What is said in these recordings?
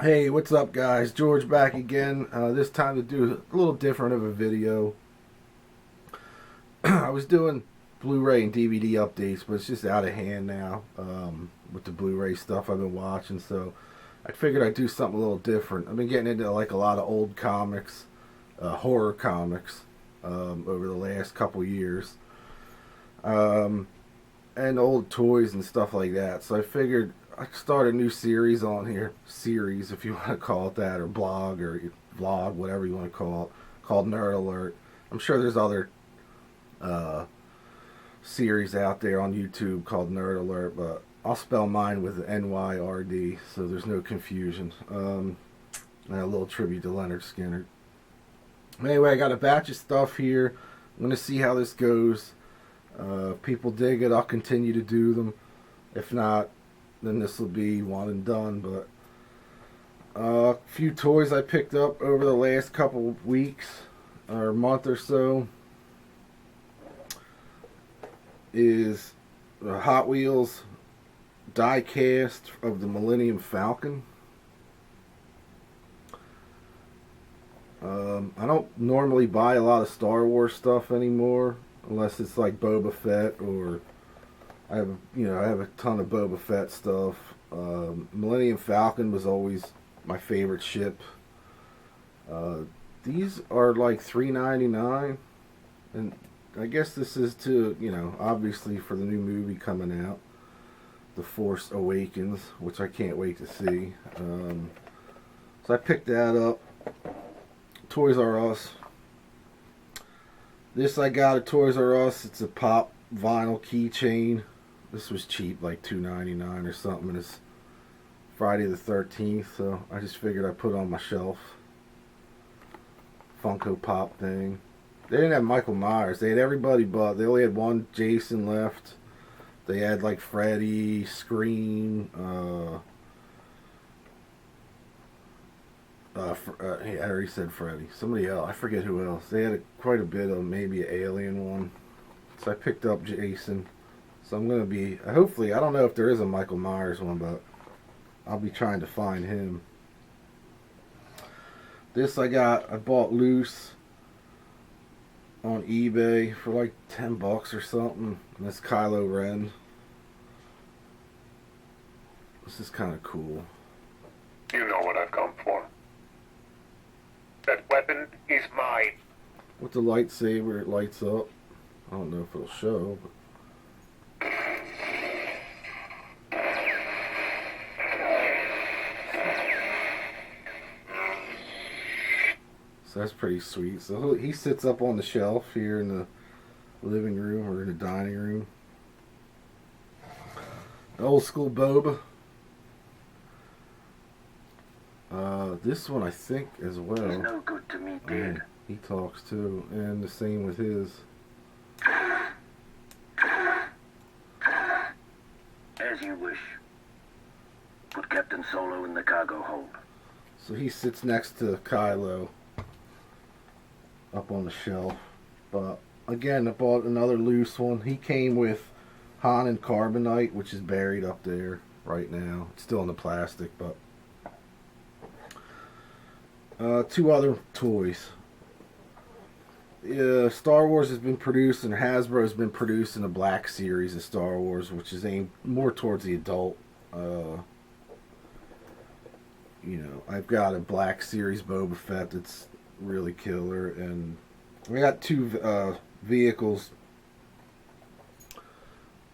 Hey, what's up, guys? George back again. This time to do a little different of a video. I was doing Blu-ray and DVD updates, but it's just out of hand now with the Blu-ray stuff I've been watching. So I figured I'd do something a little different. I've been getting into like a lot of old comics, horror comics, over the last couple years, and old toys and stuff like that. So I figured I'd start a new series on here, series if you want to call it that, or blog or vlog, whatever you want to call it, called Nerd Alert. I'm sure there's other uh, series out there on YouTube called Nerd Alert, but I'll spell mine with NYRD so there's no confusion. And a little tribute to Leonard Skinner. Anyway, I got a batch of stuff here. I'm going to see how this goes. If people dig it, I'll continue to do them. If not, then this will be one and done. But a few toys I picked up over the last couple of weeks or month or so is the Hot Wheels die cast of the Millennium Falcon. I don't normally buy a lot of Star Wars stuff anymore, unless it's like Boba Fett, or I have a ton of Boba Fett stuff. Millennium Falcon was always my favorite ship. These are like $3.99, and I guess this is to, obviously for the new movie coming out, The Force Awakens, which I can't wait to see. So I picked that up. Toys R Us. This I got at Toys R Us. It's a pop vinyl keychain. This was cheap, like $2.99 or something. And it's Friday the 13th, so I just figured I'd put it on my shelf. Funko Pop thing. They didn't have Michael Myers. They had everybody but. They only had one Jason left. They had like Freddy, Scream, I already said Freddy. Somebody else. I forget who else. They had quite a bit of maybe an alien one. So I picked up Jason. So I'm going to be... Hopefully, I don't know if there is a Michael Myers one, but I'll be trying to find him. This I bought loose on eBay for like $10 or something. And that's Kylo Ren. This is kind of cool. You know what I've come for. That weapon is mine. With the lightsaber, it lights up. I don't know if it'll show, but... So that's pretty sweet. So he sits up on the shelf here in the living room or in the dining room. The old school Boba. This one I think as well. He's no good to me, dead. He talks too, and the same with his. As you wish. Put Captain Solo in the cargo hold. So he sits next to Kylo up on the shelf. But again, I bought another loose one. He came with Han and Carbonite, which is buried up there right now. It's still in the plastic, but two other toys. Star Wars has been producing, Hasbro has been producing a Black Series of Star Wars, which is aimed more towards the adult. I've got a Black Series Boba Fett that's really killer, and we got two vehicles.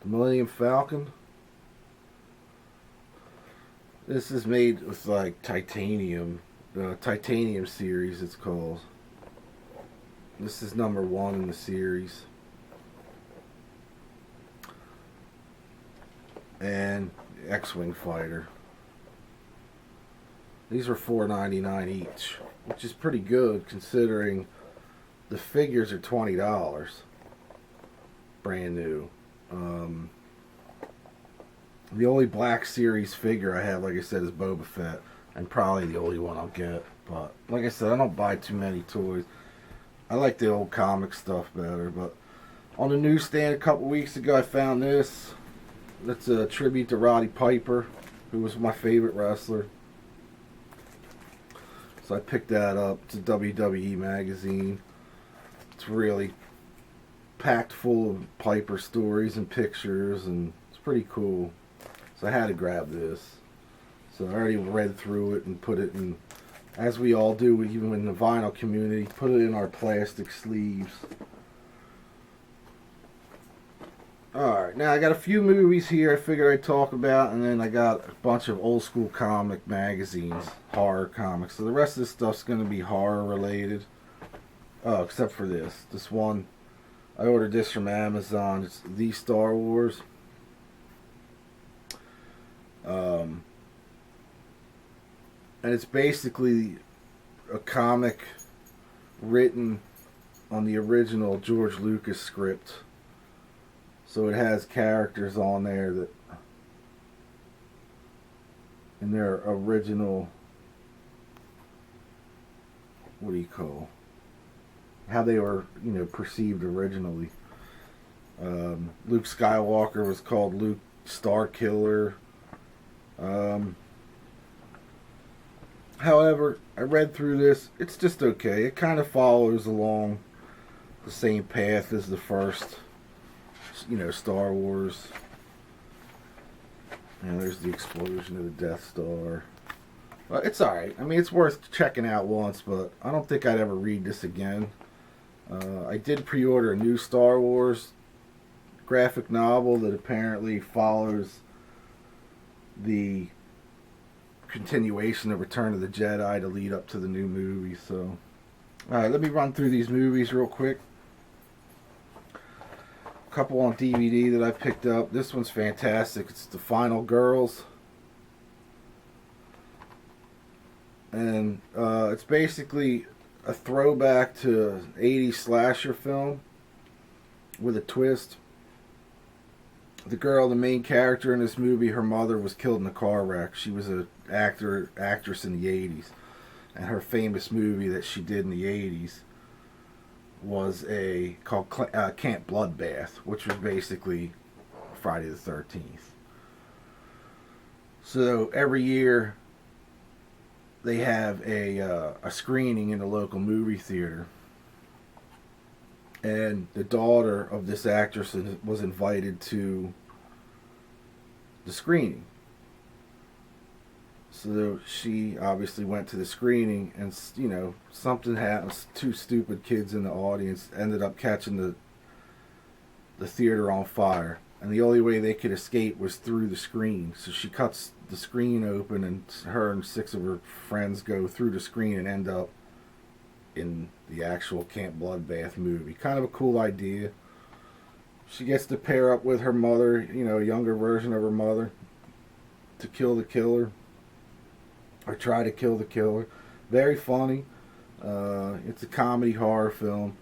The Millennium Falcon. This is made with like titanium. Titanium series it's called. This is number 1 in the series. And X-Wing fighter. These are $4.99 each, which is pretty good considering the figures are $20. Brand new. The only Black Series figure I have, like I said, is Boba Fett. And probably the only one I'll get. But like I said, I don't buy too many toys. I like the old comic stuff better. But on the newsstand a couple weeks ago, I found this. That's a tribute to Roddy Piper, who was my favorite wrestler. So I picked that up. It's a WWE magazine. It's really packed full of Piper stories and pictures, and it's pretty cool. So I had to grab this. So I already read through it and put it in, as we all do, even in the vinyl community, put it in our plastic sleeves. Alright, now I got a few movies here I figured I'd talk about, and then I got a bunch of old school comic magazines, horror comics. So the rest of this stuff's going to be horror related. Oh, except for this. This one, I ordered this from Amazon. It's The Star Wars. And it's basically a comic written on the original George Lucas script. So it has characters on there that, in their original, what do you call, how they were, perceived originally. Luke Skywalker was called Luke Starkiller. However, I read through this. It's just okay. It kind of follows along the same path as the first, Star Wars. And there's the explosion of the Death Star. It's alright. I mean, it's worth checking out once, but I don't think I'd ever read this again. I did pre-order a new Star Wars graphic novel that apparently follows the continuation of Return of the Jedi to lead up to the new movie. So, alright, let me run through these movies real quick. Couple on DVD that I picked up. This one's fantastic. It's The Final Girls. And it's basically a throwback to an 80s slasher film with a twist. The girl, the main character in this movie, her mother was killed in a car wreck. She was an actress in the 80s. And her famous movie that she did in the 80s was called Camp Bloodbath, which was basically Friday the 13th. So every year they have a screening in the local movie theater, and the daughter of this actress was invited to the screening. So she obviously went to the screening, and something happened. Two stupid kids in the audience ended up catching the theater on fire, and the only way they could escape was through the screen. So she cuts the screen open, and her and 6 of her friends go through the screen and end up in the actual Camp Bloodbath movie. Kind of a cool idea. She gets to pair up with her mother, a younger version of her mother, to kill the killer. Or try to kill the killer. Very funny. It's a comedy horror film.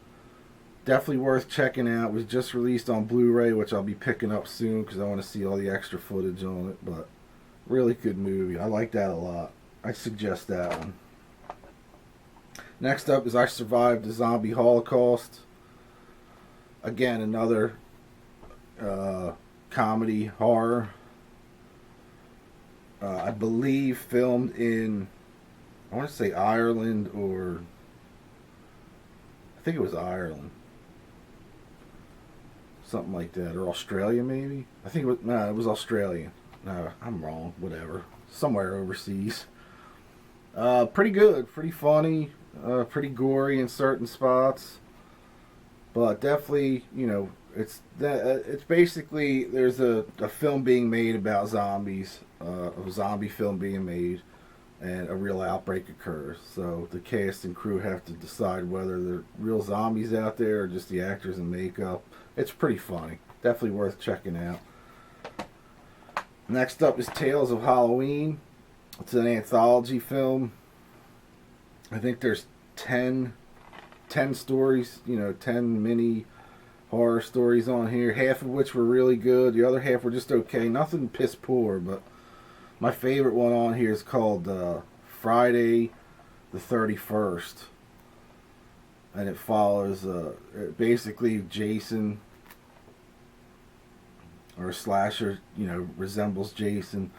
Definitely worth checking out. It was just released on Blu-ray, which I'll be picking up soon because I want to see all the extra footage on it. But really good movie. I like that a lot. I suggest that one. Next up is I Survived the Zombie Holocaust. Again, another comedy horror. I believe filmed in, I want to say Ireland, or I think it was Ireland. Something like that. Or Australia, maybe? I think it was Australian. No, I'm wrong. Whatever. Somewhere overseas. Pretty good. Pretty funny. Pretty gory in certain spots. But definitely, it's basically, there's a film being made about zombies. A zombie film being made, and a real outbreak occurs. So the cast and crew have to decide whether they're real zombies out there or just the actors and makeup. It's pretty funny. Definitely worth checking out. Next up is Tales of Halloween. It's an anthology film. I think there's 10 stories, 10 mini horror stories on here, half of which were really good. The other half were just okay. Nothing piss poor, but my favorite one on here is called Friday the 31st. And it follows basically Jason, or a slasher, resembles Jason,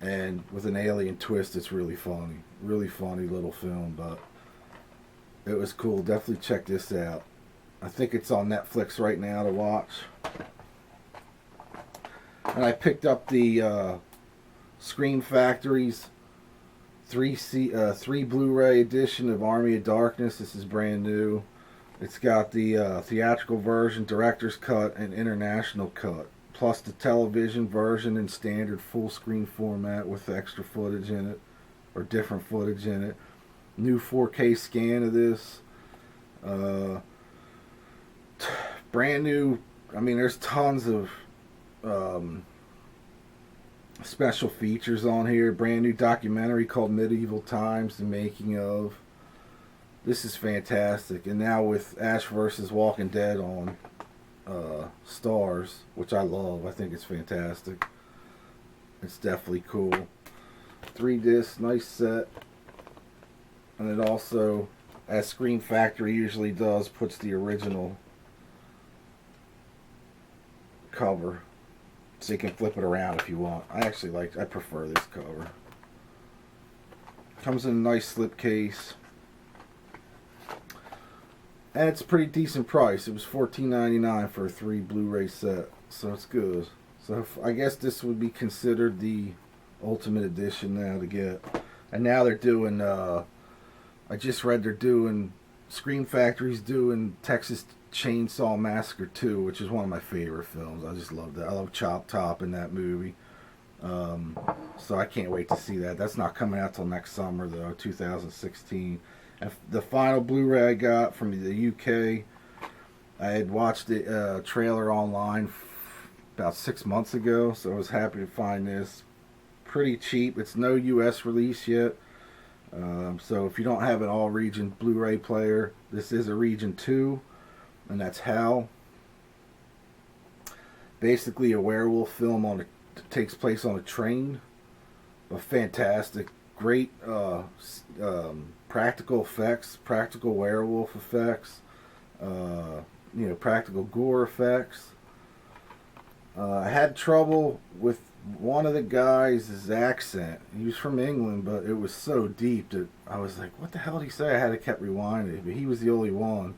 and with an alien twist. It's really funny little film, but it was cool. Definitely check this out. I think it's on Netflix right now to watch. And I picked up the Scream Factory's 3 Blu-ray edition of Army of Darkness. This is brand new. It's got the theatrical version, director's cut, and international cut, plus the television version in standard full screen format with extra footage in it, or different footage in it. New 4K scan of this. Brand new. I mean, there's tons of special features on here. Brand new documentary called Medieval Times, the making of. This is fantastic. And now with Ash vs. Walking Dead on Stars, which I love. I think it's fantastic. It's definitely cool. 3 discs, nice set. And it also, as Scream Factory usually does, puts the original cover. So you can flip it around if you want. I prefer this cover. Comes in a nice slipcase. And it's a pretty decent price. It was $14.99 for a 3 Blu-ray set. So it's good. So I guess this would be considered the Ultimate Edition now to get. And now they're doing, I just read they're doing, Scream Factory's doing Texas Chainsaw Massacre 2, which is one of my favorite films. I just love that. I love Chop Top in that movie. So I can't wait to see that. That's not coming out till next summer though, 2016. And the final Blu-ray I got from the UK, I had watched the trailer online about 6 months ago, so I was happy to find this. Pretty cheap. It's no US release yet. So if you don't have an all-region Blu-ray player, this is a region 2. And that's Hal. Basically a werewolf film takes place on a train. But fantastic. Great practical effects, practical werewolf effects, practical gore effects. I had trouble with one of the guys' accent. He was from England, but it was so deep that I was like, what the hell did he say? I had to keep rewinding, but he was the only one.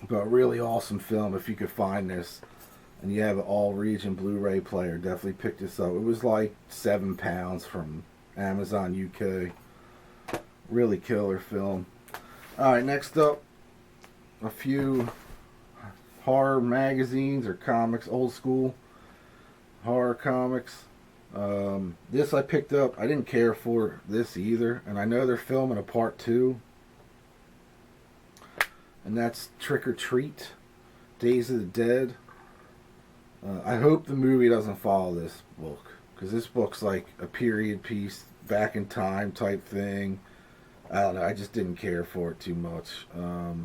But really awesome film. If you could find this and you have an all-region Blu-ray player, definitely pick this up. It was like £7 from Amazon UK. Really killer film. Alright, next up, a few horror magazines or comics, old school horror comics. This I picked up. I didn't care for this either, and I know they're filming a part 2. And that's Trick or Treat, Days of the Dead. I hope the movie doesn't follow this book, because this book's like a period piece, back in time type thing. I don't know, I just didn't care for it too much. A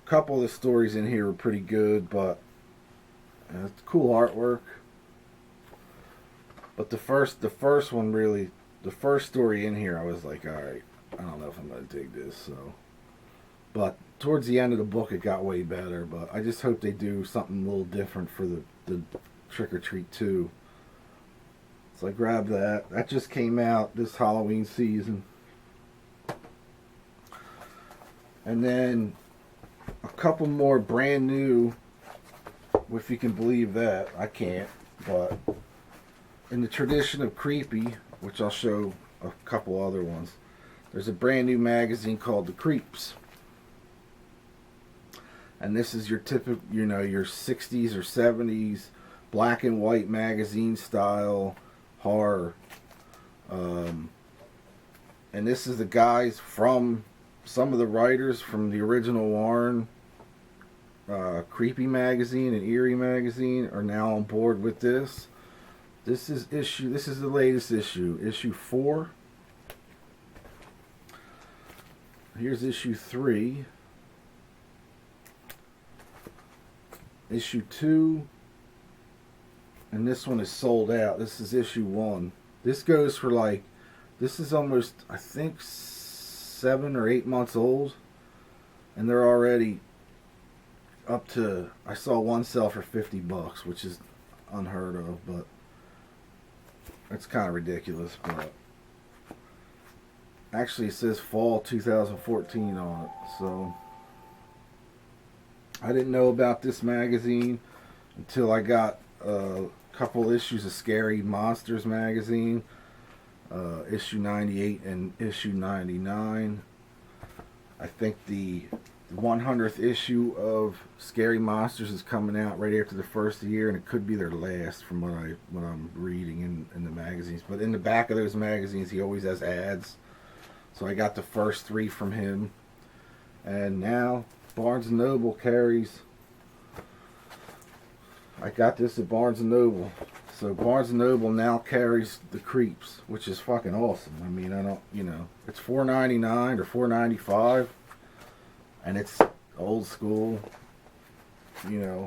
couple of the stories in here were pretty good, but it's cool artwork. But the first one really, the first story in here, I was like, alright, I don't know if I'm going to dig this, so. But towards the end of the book, it got way better. But I just hope they do something a little different for the Trick or Treat 2. So I grabbed that. That just came out this Halloween season. And then a couple more brand new, if you can believe that. I can't. But in the tradition of creepy, which I'll show a couple other ones, there's a brand new magazine called The Creeps. And this is your typical, your 60s or 70s black and white magazine style horror. And this is the guys from, some of the writers from the original Warren Creepy magazine and Eerie magazine are now on board with this. This is the latest issue, issue 4. Here's issue 3. Issue 2, and this one is sold out. This is issue 1. This goes for like, this is almost, I think, 7 or 8 months old, and they're already up to, I saw one sell for $50, which is unheard of, but it's kind of ridiculous. But actually, it says fall 2014 on it, so I didn't know about this magazine until I got a couple issues of Scary Monsters magazine, issue 98 and issue 99. I think the 100th issue of Scary Monsters is coming out right after the first year, and it could be their last from what I'm reading in the magazines. But in the back of those magazines, he always has ads. So I got the first 3 from him, and now Barnes & Noble carries. I got this at Barnes & Noble. So Barnes & Noble now carries the Creeps, which is fucking awesome. I mean, I don't, it's $4.99 or $4.95, and it's old school,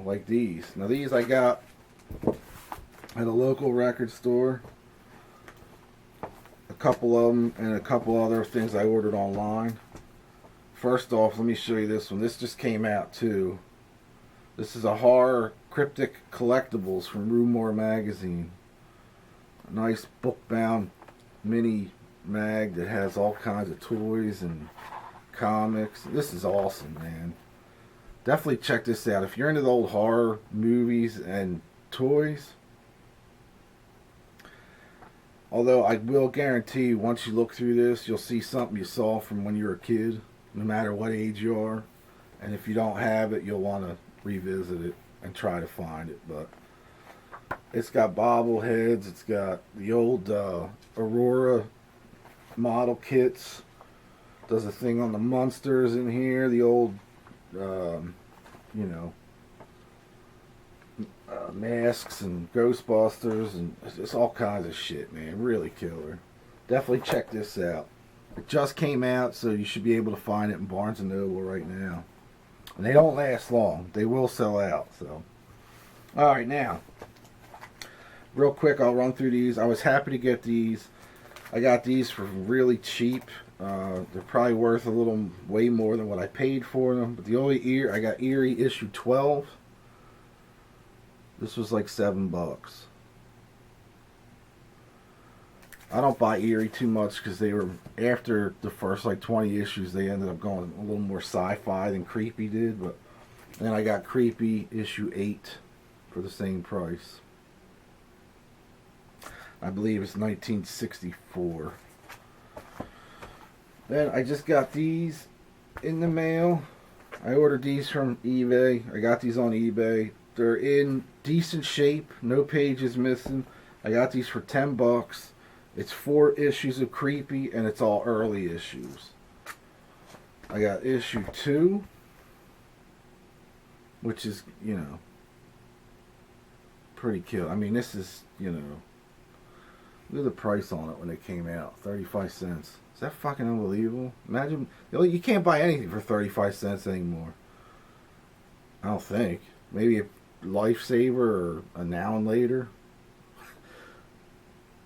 like these. Now these I got at a local record store. A couple of them and a couple other things I ordered online. First off, let me show you this one. This just came out too. This is a horror cryptic collectibles from Rumor magazine. A nice book-bound mini mag that has all kinds of toys and comics. This is awesome, man. Definitely check this out. If you're into the old horror movies and toys, although I will guarantee you, once you look through this, you'll see something you saw from when you were a kid, no matter what age you are. And if you don't have it, you'll want to revisit it and try to find it. But it's got bobbleheads. It's got the old Aurora model kits. Does a thing on the Munsters in here. The old, masks and Ghostbusters, and it's all kinds of shit, man. Really killer. Definitely check this out. It just came out, so you should be able to find it in Barnes & Noble right now. And they don't last long. They will sell out. So, alright, now, real quick, I'll run through these. I was happy to get these. I got these for really cheap. They're probably worth a little, way more than what I paid for them. But the only I got Eerie issue 12. This was like $7. I don't buy Eerie too much because they were, after the first like 20 issues, they ended up going a little more sci-fi than Creepy did. But then I got Creepy issue 8 for the same price. I believe it's 1964. Then I just got these in the mail. I ordered these from eBay. I got these on eBay. They're in decent shape. No pages missing. I got these for $10. It's 4 issues of Creepy, and it's all early issues. I got issue 2, which is, pretty kill. I mean, this is, look at the price on it when it came out. 35 cents. Is that fucking unbelievable? Imagine, you can't buy anything for 35 cents anymore. I don't think. Maybe a Lifesaver or a Now and Later.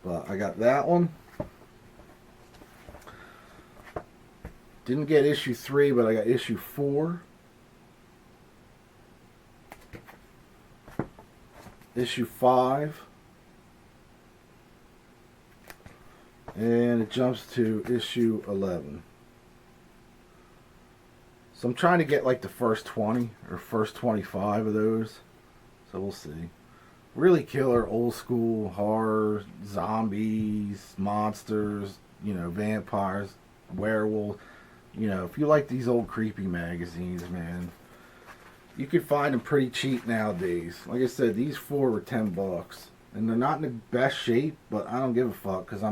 But I got that one. Didn't get issue 3, but I got issue 4. Issue 5. And it jumps to issue 11. So I'm trying to get like the first 20 or first 25 of those. So we'll see. Really killer old school horror, zombies, monsters, vampires, werewolves. If you like these old creepy magazines, man, you can find them pretty cheap nowadays. Like I said, these 4 were $10. And they're not in the best shape, but I don't give a fuck because I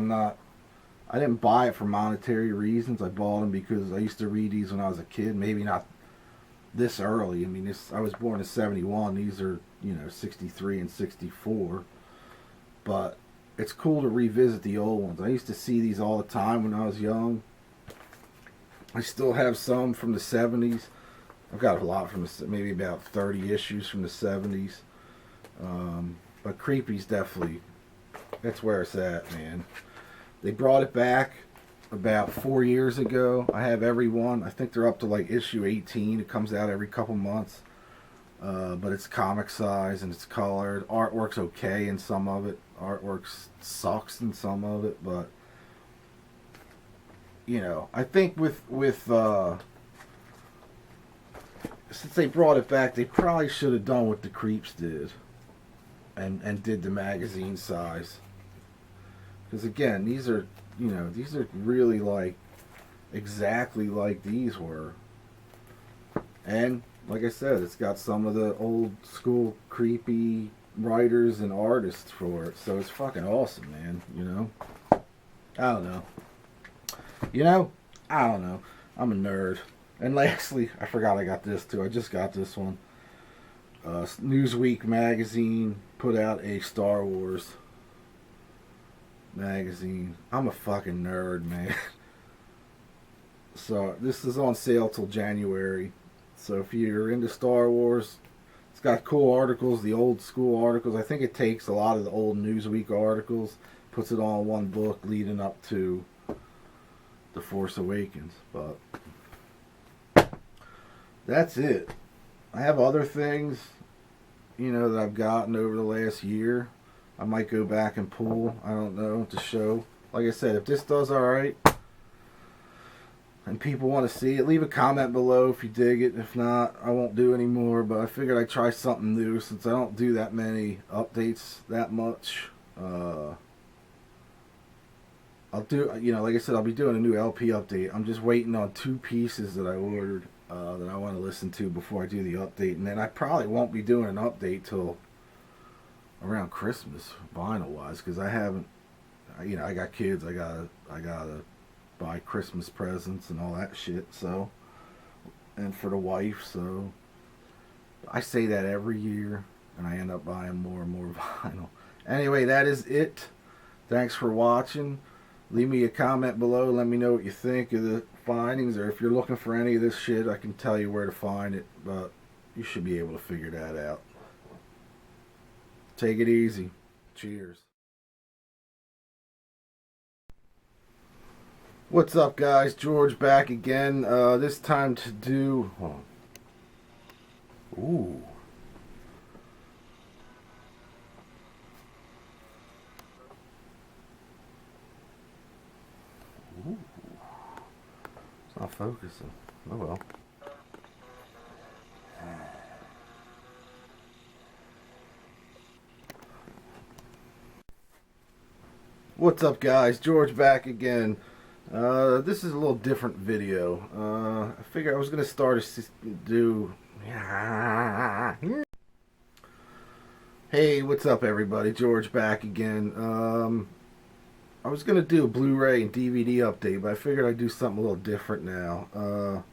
didn't buy it for monetary reasons. I bought them because I used to read these when I was a kid. Maybe not this early. I mean, I was born in 71. These are, 63 and 64. But it's cool to revisit the old ones. I used to see these all the time when I was young. I still have some from the 70s. I've got a lot from maybe about 30 issues from the 70s. But Creepy's definitely, that's where it's at, man. They brought it back about 4 years ago. I have every one. I think they're up to like issue 18. It comes out every couple months. but it's comic size and it's colored. Artwork's okay in some of it. Artwork sucks in some of it, but you know, I think with since they brought it back, they probably should have done what the Creeps did, and did the magazine size. Because again, these are, you know, these are really like exactly like these were. And like I said, it's got some of the old school creepy writers and artists for it, so it's fucking awesome, man. You know, I don't know. You know, I don't know. I'm a nerd. And lastly, I forgot I got this too. I just got this one. Newsweek magazine put out a Star Wars magazine. I'm a fucking nerd, man. So this is on sale till January. So if you're into Star Wars, it's got cool articles, the old school articles. I think it takes a lot of the old Newsweek articles, puts it all in one book leading up to The Force Awakens. But that's it. I have other things, you know, that I've gotten over the last year. I might go back and pull, I don't know, to show. Like I said, if this does alright and people want to see it, leave a comment below if you dig it. If not, I won't do any more, but I figured I'd try something new since I don't do that many updates that much. I'll do, you know, like I said, I'll be doing a new LP update. I'm just waiting on 2 pieces that I ordered that I want to listen to before I do the update, and then I probably won't be doing an update till around Christmas, vinyl wise, because I haven't, you know, I got kids, I gotta buy Christmas presents and all that shit, so, and for the wife, so I say that every year and I end up buying more and more vinyl. Anyway, that is it. Thanks for watching. Leave me a comment below, let me know what you think of the findings, or if you're looking for any of this shit, I can tell you where to find it, but you should be able to figure that out. Take it easy. Cheers. What's up, guys? George back again. This time to do... Hold on. Ooh. Ooh. It's not focusing. Oh well. What's up, guys? George back again. This is a little different video. I figured I was gonna start to do... Hey, what's up, everybody? George back again. I was gonna do a Blu-ray and DVD update, but I figured I'd do something a little different now.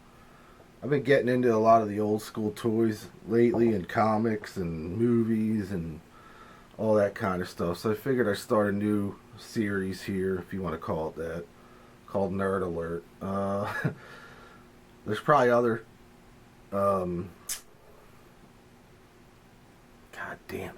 I've been getting into a lot of the old school toys lately, and comics and movies and all that kind of stuff. So I figured I'd start a new series here, if you want to call it that, called Nerd Alert. There's probably other... God damn it.